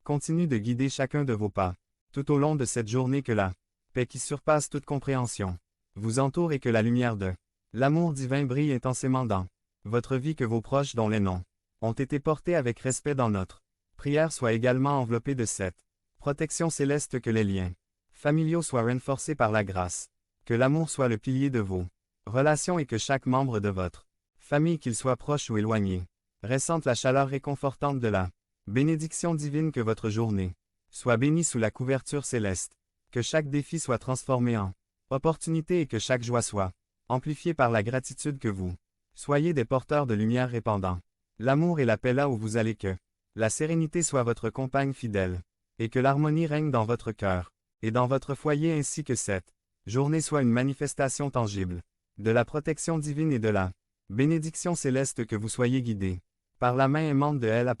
continue de guider chacun de vos pas, tout au long de cette journée que la paix qui surpasse toute compréhension vous entoure et que la lumière de l'amour divin brille intensément dans votre vie, que vos proches dont les noms ont été portés avec respect dans notre prière soient également enveloppés de cette protection céleste, que les liens familiaux soient renforcés par la grâce, que l'amour soit le pilier de vos relations et que chaque membre de votre famille, qu'il soit proche ou éloigné, ressente la chaleur réconfortante de la bénédiction divine, que votre journée soit bénie sous la couverture céleste, que chaque défi soit transformé en opportunité et que chaque joie soit amplifiée par la gratitude, que vous soyez des porteurs de lumière répandant l'amour et la paix là où vous allez, que la sérénité soit votre compagne fidèle, et que l'harmonie règne dans votre cœur et dans votre foyer, ainsi que cette journée soit une manifestation tangible de la protection divine et de la bénédiction céleste, que vous soyez guidés par la main aimante de L'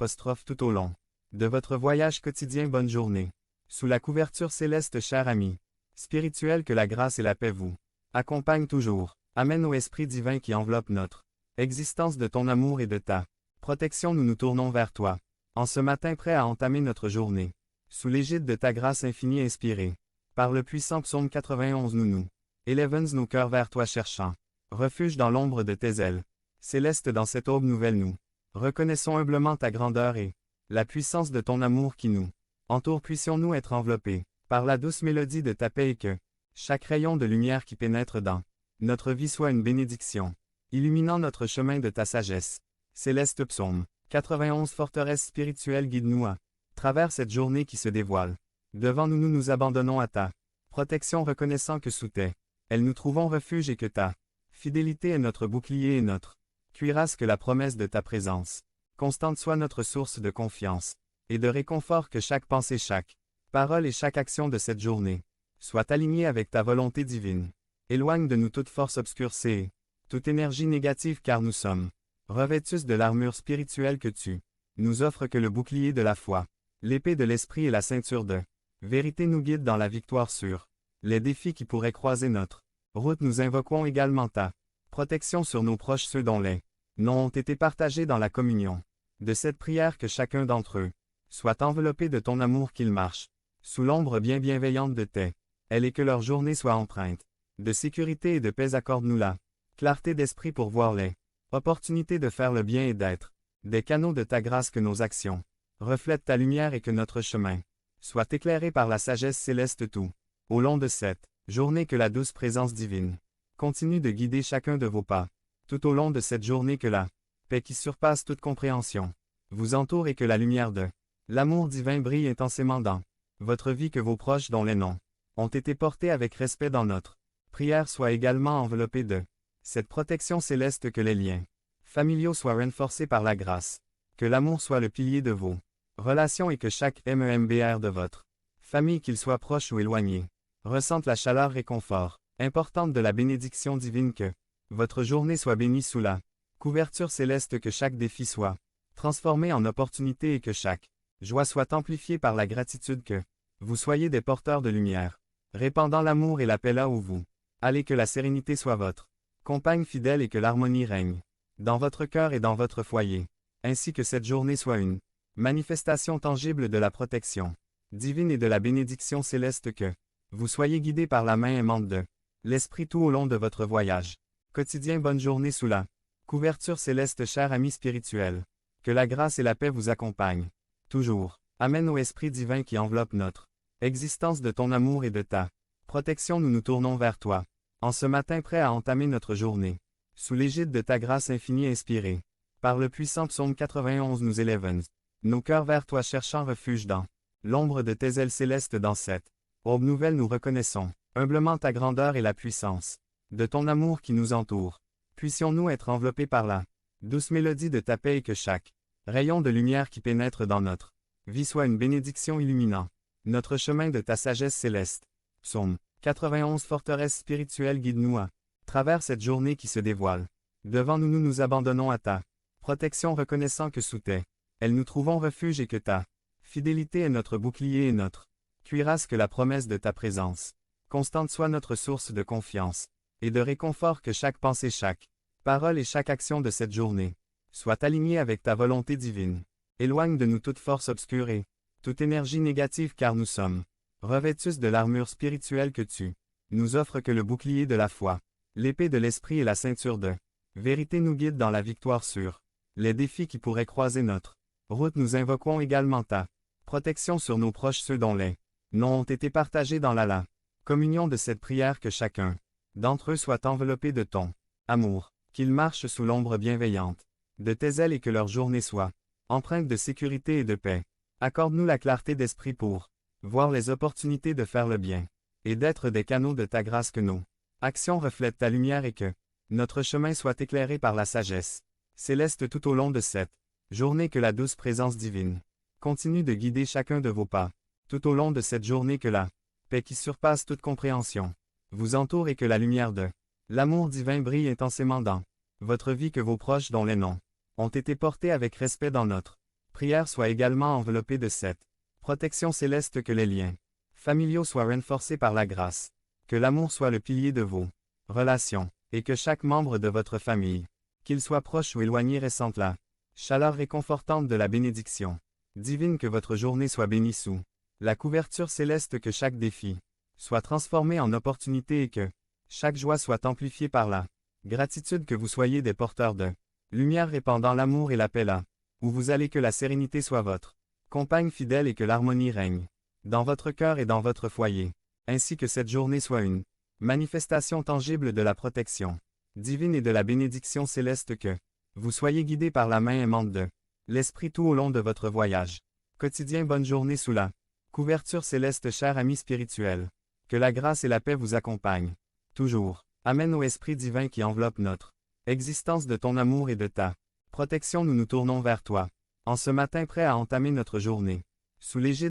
tout au long de votre voyage quotidien. Bonne journée. Sous la couverture céleste, cher ami spirituel, que la grâce et la paix vous accompagnent toujours. Amen. Ô Esprit divin qui enveloppe notre existence de ton amour et de ta protection, nous nous tournons vers toi, en ce matin prêt à entamer notre journée. Sous l'égide de ta grâce infinie inspirée par le puissant psaume 91, nous élevons nos cœurs vers toi, cherchant refuge dans l'ombre de tes ailes. Céleste, dans cette aube nouvelle, nous reconnaissons humblement ta grandeur et la puissance de ton amour qui nous entoure. Puissions-nous être enveloppés par la douce mélodie de ta paix, et que chaque rayon de lumière qui pénètre dans notre vie soit une bénédiction, illuminant notre chemin de ta sagesse. Céleste, psaume 91. Forteresse spirituelle, guide-nous à travers cette journée qui se dévoile. Devant nous, nous nous abandonnons à ta protection, reconnaissant que sous tes ailes nous trouvons refuge et que ta fidélité est notre bouclier et notre cuirasse, que la promesse de ta présence constante soit notre source de confiance et de réconfort, que chaque pensée, chaque parole et chaque action de cette journée soit alignée avec ta volonté divine. Éloigne de nous toute force obscurcie et toute énergie négative, car nous sommes revêtus de l'armure spirituelle que tu nous offres, que le bouclier de la foi, l'épée de l'esprit et la ceinture de vérité nous guident dans la victoire sur les défis qui pourraient croiser notre route. Nous invoquons également ta protection sur nos proches, ceux dont les noms ont été partagés dans la communion de cette prière, que chacun d'entre eux soit enveloppé de ton amour, qu'ils marchent sous l'ombre bien bienveillante de tes ailes, et que leur journée soit empreinte de sécurité et de paix. Accorde-nous la clarté d'esprit pour voir les opportunités de faire le bien et d'être des canaux de ta grâce, que nos actions reflètent ta lumière et que notre chemin soit éclairé par la sagesse céleste tout au long de cette journée. Que la douce présence divine continue de guider chacun de vos pas tout au long de cette journée, que la paix qui surpasse toute compréhension vous entoure et que la lumière de l'amour divin brille intensément dans votre vie, que vos proches dont les noms ont été portés avec respect dans notre prière soient également enveloppés de cette protection céleste, que les liens familiaux soient renforcés par la grâce, que l'amour soit le pilier de vos relations et que chaque membre de votre famille, qu'il soit proche ou éloigné, ressente la chaleur réconfort importante de la bénédiction divine, que votre journée soit bénie sous la couverture céleste, que chaque défi soit transformé en opportunité et que chaque joie soit amplifiée par la gratitude, que vous soyez des porteurs de lumière, répandant l'amour et la paix là où vous allez, que la sérénité soit votre compagne fidèle et que l'harmonie règne dans votre cœur et dans votre foyer, ainsi que cette journée soit une manifestation tangible de la protection divine et de la bénédiction céleste, que vous soyez guidés par la main aimante de l'Esprit tout au long de votre voyage quotidien. Bonne journée sous la couverture céleste, cher ami spirituel, que la grâce et la paix vous accompagnent toujours. Amen. Ô Esprit divin qui enveloppe notre existence de ton amour et de ta protection, nous nous tournons vers toi, en ce matin prêt à entamer notre journée. Sous l'égide de ta grâce infinie inspirée par le puissant psaume 91, nous élevons nos cœurs vers toi, cherchant refuge dans l'ombre de tes ailes célestes. Dans cette aube nouvelle, nous reconnaissons humblement ta grandeur et la puissance de ton amour qui nous entoure. Puissions-nous être enveloppés par la douce mélodie de ta paix, et que chaque rayon de lumière qui pénètre dans notre vie soit une bénédiction illuminant notre chemin de ta sagesse céleste. Psaume 91. Forteresse spirituelle, guide-nous à travers cette journée qui se dévoile. Devant nous, nous nous abandonnons à ta protection, reconnaissant que sous tes ailes nous trouvons refuge et que ta fidélité est notre bouclier et notre cuirasse, que la promesse de ta présence constante soit notre source de confiance et de réconfort, que chaque pensée, chaque parole et chaque action de cette journée soit alignée avec ta volonté divine. Éloigne de nous toute force obscure et toute énergie négative car nous sommes revêtus de l'armure spirituelle que tu nous offres que le bouclier de la foi, l'épée de l'esprit et la ceinture de vérité nous guident dans la victoire sur les défis qui pourraient croiser notre route. Nous invoquons également ta protection sur nos proches, ceux dont les noms ont été partagés dans la communion de cette prière, que chacun d'entre eux soit enveloppé de ton amour, qu'ils marchent sous l'ombre bienveillante de tes ailes et que leur journée soit empreinte de sécurité et de paix. Accorde-nous la clarté d'esprit pour voir les opportunités de faire le bien et d'être des canaux de ta grâce, que nos actions reflètent ta lumière et que notre chemin soit éclairé par la sagesse céleste tout au long de cette journée. Que la douce présence divine continue de guider chacun de vos pas tout au long de cette journée. Que la paix qui surpasse toute compréhension vous entoure et que la lumière de l'amour divin brille intensément dans votre vie. Que vos proches dont les noms ont été portés avec respect dans notre prière soient également enveloppés de cette protection céleste. Que les liens familiaux soient renforcés par la grâce. Que l'amour soit le pilier de vos relations, et que chaque membre de votre famille, qu'il soit proche ou éloigné, ressente la chaleur réconfortante de la bénédiction divine. Que votre journée soit bénie sous la couverture céleste. Que chaque défi soit transformé en opportunité et que chaque joie soit amplifiée par la gratitude. Que vous soyez des porteurs de lumière répandant l'amour et la paix là où vous allez. Que la sérénité soit votre compagne fidèle et que l'harmonie règne dans votre cœur et dans votre foyer. Ainsi que cette journée soit une manifestation tangible de la protection divine et de la bénédiction céleste. Que vous soyez guidés par la main aimante de l'Esprit tout au long de votre voyage quotidien. Bonne journée sous la couverture céleste, cher ami spirituel. Que la grâce et la paix vous accompagnent toujours. Amène au Esprit divin qui enveloppe notre existence de ton amour et de ta protection. Nous nous tournons vers toi en ce matin, prêts à entamer notre journée sous l'égide